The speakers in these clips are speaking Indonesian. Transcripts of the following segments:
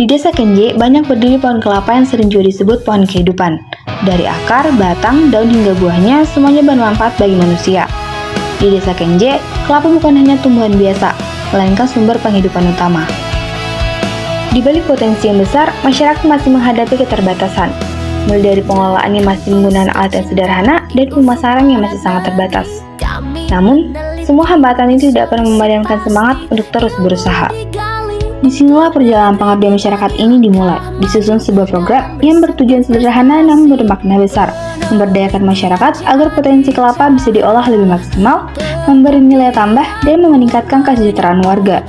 Di desa Kenje, banyak berdiri pohon kelapa yang sering juga disebut pohon kehidupan. Dari akar, batang, daun hingga buahnya, semuanya bermanfaat bagi manusia. Di desa Kenje, kelapa bukan hanya tumbuhan biasa, melainkan sumber penghidupan utama. Di balik potensi yang besar, masyarakat masih menghadapi keterbatasan. Mulai dari pengelolaan yang masih menggunakan alat yang sederhana dan pemasaran yang masih sangat terbatas. Namun, semua hambatan itu tidak pernah memadamkan semangat untuk terus berusaha. Disinilah perjalanan pengabdian masyarakat ini dimulai, disusun sebuah program yang bertujuan sederhana namun bermakna besar, memberdayakan masyarakat agar potensi kelapa bisa diolah lebih maksimal, memberi nilai tambah, dan meningkatkan kesejahteraan warga.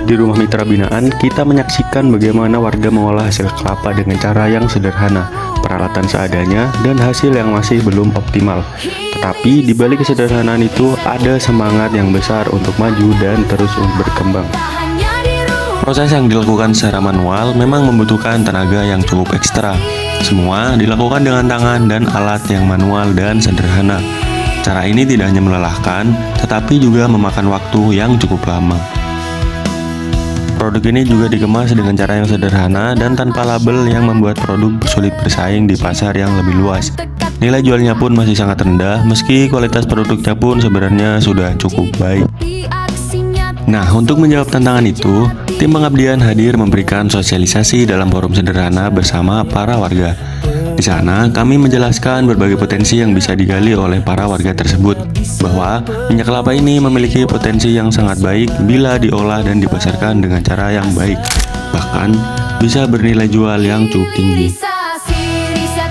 Di Rumah Mitra Binaan, kita menyaksikan bagaimana warga mengolah hasil kelapa dengan cara yang sederhana, peralatan seadanya, dan hasil yang masih belum optimal. Tetapi di balik kesederhanaan itu ada semangat yang besar untuk maju dan terus berkembang. Proses yang dilakukan secara manual memang membutuhkan tenaga yang cukup ekstra. Semua dilakukan dengan tangan dan alat yang manual dan sederhana. Cara ini tidak hanya melelahkan, tetapi juga memakan waktu yang cukup lama. Produk ini juga dikemas dengan cara yang sederhana dan tanpa label yang membuat produk sulit bersaing di pasar yang lebih luas. Nilai jualnya pun masih sangat rendah, meski kualitas produknya pun sebenarnya sudah cukup baik. Nah, untuk menjawab tantangan itu, tim pengabdian hadir memberikan sosialisasi dalam forum sederhana bersama para warga. Di sana, kami menjelaskan berbagai potensi yang bisa digali oleh para warga tersebut, bahwa minyak kelapa ini memiliki potensi yang sangat baik bila diolah dan dipasarkan dengan cara yang baik, bahkan bisa bernilai jual yang cukup tinggi.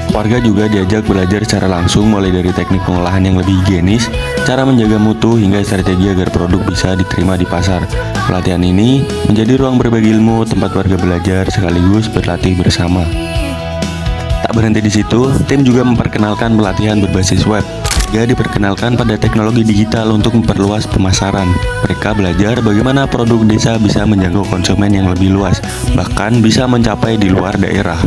Warga juga diajak belajar secara langsung mulai dari teknik pengolahan yang lebih higienis, cara menjaga mutu hingga strategi agar produk bisa diterima di pasar. Pelatihan ini menjadi ruang berbagi ilmu, tempat warga belajar sekaligus berlatih bersama. Tak berhenti di situ, tim juga memperkenalkan pelatihan berbasis web. Warga diperkenalkan pada teknologi digital untuk memperluas pemasaran. Mereka belajar bagaimana produk desa bisa menjangkau konsumen yang lebih luas, bahkan bisa mencapai di luar daerah.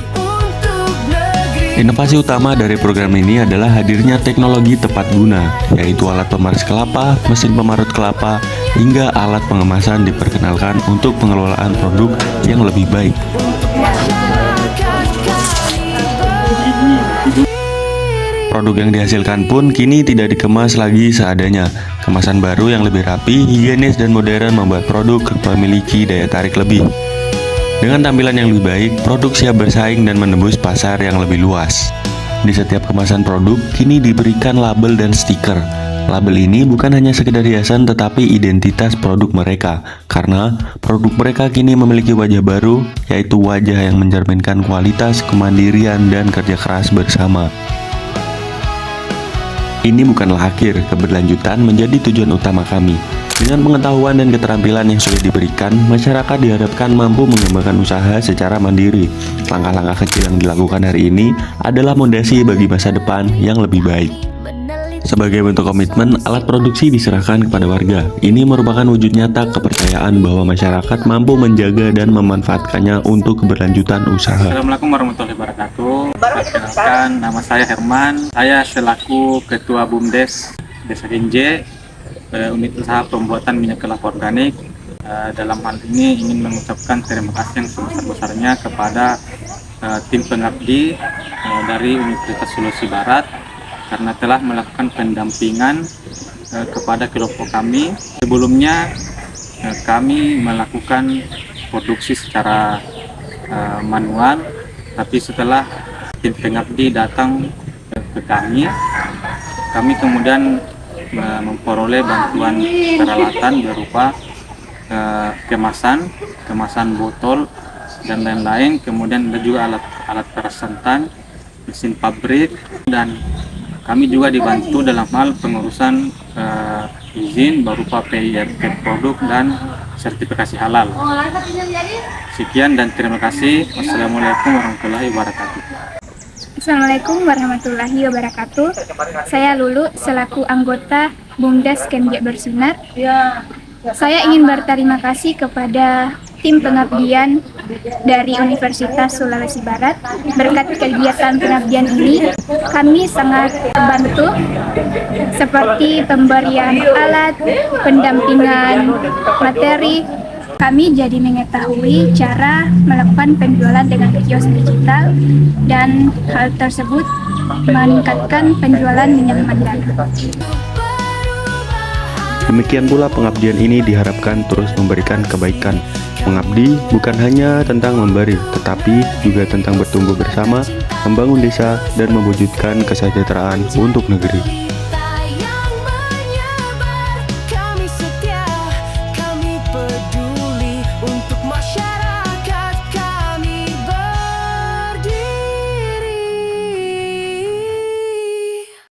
Inovasi utama dari program ini adalah hadirnya teknologi tepat guna, yaitu alat pemaras kelapa, mesin pemarut kelapa, hingga alat pengemasan diperkenalkan untuk pengelolaan produk yang lebih baik. Produk yang dihasilkan pun kini tidak dikemas lagi seadanya. Kemasan baru yang lebih rapi, higienis, dan modern membuat produk memiliki daya tarik lebih. Dengan tampilan yang lebih baik, produk siap bersaing dan menembus pasar yang lebih luas. Di setiap kemasan produk, kini diberikan label dan stiker. Label ini bukan hanya sekedar hiasan tetapi identitas produk mereka, karena produk mereka kini memiliki wajah baru, yaitu wajah yang mencerminkan kualitas, kemandirian, dan kerja keras bersama. Ini bukanlah akhir, keberlanjutan menjadi tujuan utama kami. Dengan pengetahuan dan keterampilan yang sudah diberikan, masyarakat diharapkan mampu mengembangkan usaha secara mandiri. Langkah-langkah kecil yang dilakukan hari ini adalah fondasi bagi masa depan yang lebih baik. Sebagai bentuk komitmen, alat produksi diserahkan kepada warga. Ini merupakan wujud nyata kepercayaan bahwa masyarakat mampu menjaga dan memanfaatkannya untuk keberlanjutan usaha. Assalamualaikum warahmatullahi wabarakatuh. Perkenalkan, nama saya Herman. Saya selaku Ketua BUMDes Desa Kenje, unit usaha pembuatan minyak kelapa organik. Dalam hal ini ingin mengucapkan terima kasih yang sebesar-besarnya kepada tim pengabdi dari Universitas Sulawesi Barat karena telah melakukan pendampingan kepada kelompok kami. Sebelumnya kami melakukan produksi secara manual, tapi setelah tim pengabdi datang ke kami kemudian memperoleh bantuan peralatan berupa kemasan botol dan lain-lain. Kemudian ada juga alat peras santan, mesin pabrik, dan kami juga dibantu dalam hal pengurusan izin berupa PIRT produk dan sertifikasi halal. Sekian dan terima kasih. Wassalamualaikum warahmatullahi wabarakatuh. Assalamualaikum warahmatullahi wabarakatuh. Saya Lulu selaku anggota BUMDes Kenje Bersinar. Saya ingin berterima kasih kepada tim pengabdian dari Universitas Sulawesi Barat. Berkat kegiatan pengabdian ini, kami sangat terbantu seperti pemberian alat, pendampingan materi, Kami jadi mengetahui cara melakukan penjualan dengan kios digital dan hal tersebut meningkatkan penjualan minyak mandala. Demikian pula pengabdian ini diharapkan terus memberikan kebaikan. Mengabdi bukan hanya tentang memberi, tetapi juga tentang bertumbuh bersama, membangun desa, dan mewujudkan kesejahteraan untuk negeri.